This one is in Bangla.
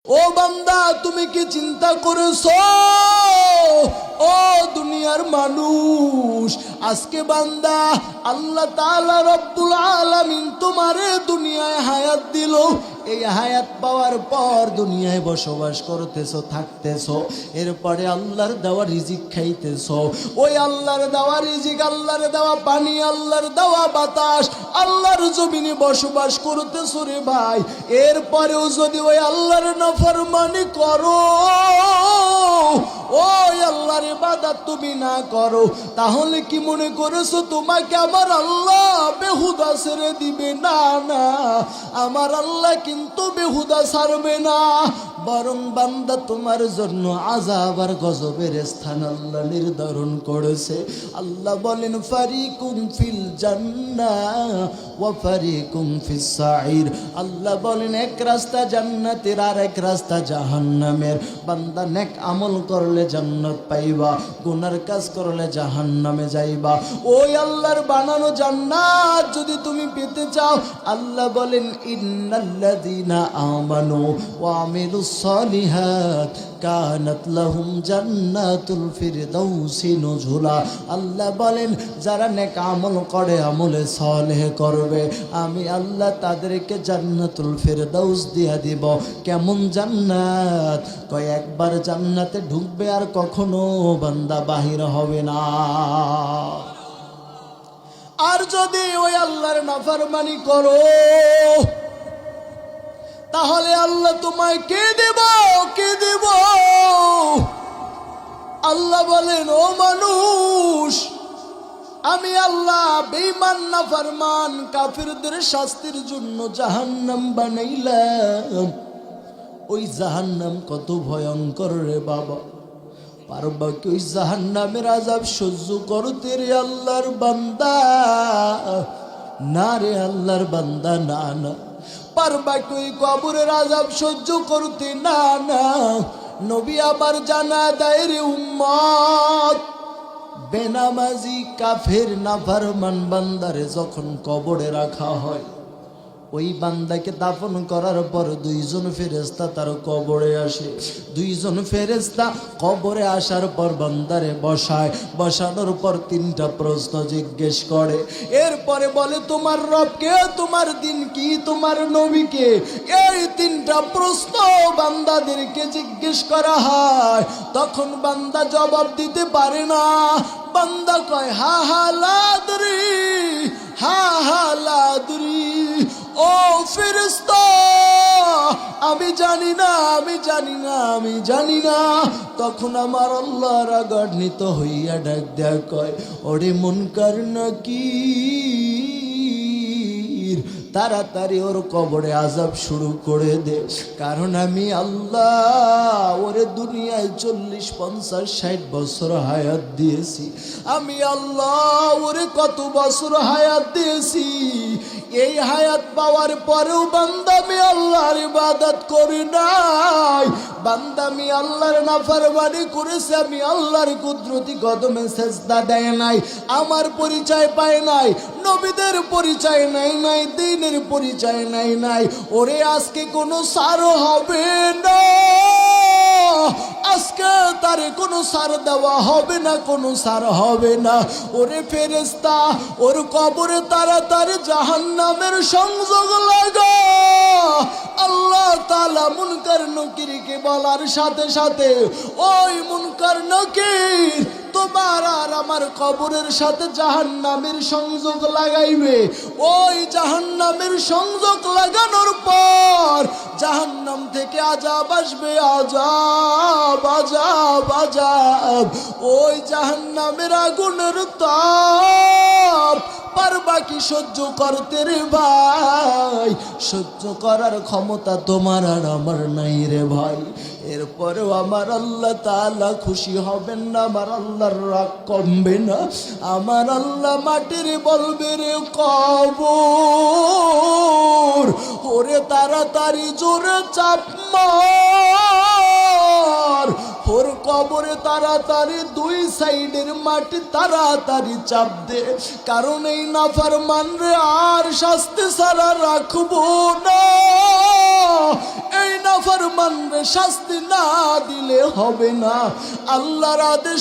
ও বান্দা, তুমি কি চিন্তা করেছো? ও দুনিয়ার মানুষ, আজকে বান্দা আল্লাহ তাআলা রব্বুল আলামিন তোমারে দুনিয়ায় হায়াত দিল। এই হায়াত পাওয়ার পর দুনিয়ায় বসবাস করতেছো, থাকতেছো, এরপরে আল্লাহর দেওয়া রিজিক খাইতেছো। ওই আল্লাহর দেওয়া রিজিক, আল্লাহর দেওয়া পানি, আল্লাহর দেওয়া বাতাস, আল্লাহর জমিনে বসবাস করতেছো রে ভাই। এরপরেও যদি ওই আল্লাহর নাফরমানি করো, ওই আল্লাহর ইবাদত তুমি না করো, তাহলে কি মনে করেছো তোমাকে আমার আল্লাহ বেহুদা ছেড়ে দিবে? না না, আমার আল্লাহ কিন্তু বেহুদা ছাড়বে না, বরং বান্দা তোমার জন্য আযাব আর গজবের স্থান আল্লাহ নির্ধারণ করেছে। আল্লাহ বলেন, ফারিকুম ফিল জান্নাহ ওয়া ফারিকুম ফিস সাঈর। আল্লাহ বলেন, এক রাস্তা জান্নাতের আর এক রাস্তা জাহান্নামের। বান্দা নেক আমল করলে জান্নাত পাইবা, গুনার কাজ করলে জাহান্নামে যাইবা। ওই আল্লাহর বানানো জান্নাত যদি তুমি পেতে চাও, আল্লাহ বলেন, ইন্নাল্লাযীনা আমানু ওয়া আমিলুস সালিহাত কানাত লাহুম জান্নাতুল ফিরদাউসি নুজুলা। আল্লাহ বলেন, যারা নেক আমল করে, আমলে সালেহ করবে, আমি আল্লাহ তাদেরকে জান্নাতুল ফিরদাউস দিয়া দিব। কেমন জান্নাত? কয় একবার জান্নাতে ঢুকবে আর কখনো বান্দা বাহির হবে না। আর যদি ওই আল্লাহর নাফরমানি করো, তাহলে আল্লাহ তোমায় কে দেব? কে দেব? আল্লাহ বলেন, ও মানুষ, আমি আল্লাহ বেঈমান নাফরমান কাফিরদের শাস্তির জন্য জাহান্নাম বানাইলাম। ওই জাহান্নাম কত ভয়ঙ্কর রে বাবা! পারবা কি ওই জাহান্নামের আযাব সহ্য করতে রে আল্লাহর বান্দা? না রে আল্লাহর বান্দা, না না। পারবা কি ওই কবরের আযাব সহ্য করতে? না না। নবী আমার জানা দেয় রে উম্মত, বেনামাজি কাফের নাফরমান বান্দারে যখন কবরে রাখা হয়, ওই বান্দাকে দাফন করার পর দুইজন ফেরেশতা তার কবরে আসে। দুইজন ফেরেশতা কবরে আসার পর বান্দারে বসায়, বসানোর পর তিনটা প্রশ্ন জিজ্ঞেস করে। এরপরে বলে, তোমার রব কে? তোমার দিন কি? তোমার নবী কে? এই তিনটা প্রশ্ন বান্দাদেরকে জিজ্ঞেস করা হয়। তখন বান্দা জবাব দিতে পারে না। বান্দা কয়, হা হা লাদরি, হা হা লাদরি। ও ফেরেশতা, আমি জানি না, আমি জানি না, আমি জানি না। তখন আমার আল্লাহ রাগান্বিত হইয়া ডাক দেয়া কয়, ওরে মুনকার নাকির, তাড়াতাড়ি ওর কবরে আযাব শুরু করে দে। কারণ আমি আল্লাহ ওরে দুনিয়ায় 40, 50, 60 বছর হায়াত দিয়েছি। আমি আল্লাহ ওরে কত বছর হায়াত দিয়েছি। এই হায়াত পাওয়ার পরেও বান্দা আমি আল্লাহর ইবাদত করি নাই, বান্দা আমি আল্লাহর নাফরমানি করেছে, আমি আল্লাহর কুদরতি কদমে সেজদা দেয় নাই, আমার পরিচয় পায় নাই, নবীদের পরিচয় নাই নাই, দ্বীনের পরিচয় নাই নাই। ওরে আজকে কোনো সার হবে না, আজকে তারে কোনো সার দেওয়া হবে না, কোনো সার হবে না। ওরে ফেরেশতা, ওর কবরে তাড়াতাড়ি জাহান্নামের সংযোগ লাগা। আল্লাহ তাআলা মুনকার নকিরকে বলার সাথে সাথে, ওই মুনকার নকির তোমার আর আমার কবরের সাথে জাহান্নামের সংযোগ লাগাইবে। ওই জাহান্নামের সংযোগ লাগানোর পর জাহান্নাম থেকে আযাব আসবে, আযাব আযাব আযাব। ওই জাহান্নামের আগুনের তাপ পারবা কি সহ্য করতে রে ভাই? সহ্য করার ক্ষমতা তোমার আর আমার নাই রে ভাই। এরপরেও আমার আল্লাহ তাআলা খুশি হবেন না, আমার আল্লাহর রাগ কমবে না। আমার আল্লাহ মাটির বলবে, রে কবর, ওরে তাড়াতাড়ি জোরে চাপ মার। ওর কবরে তাড়াতাড়ি দুই সাইডের মাটি তাড়াতাড়ি চাপ দে, কারণ এই নাফরমান রে আর শাস্তি ছাড়া রাখবো না। এই ওই নাফরমান রে শাস্তি না দিলে হবে না। আল্লাহর আদেশ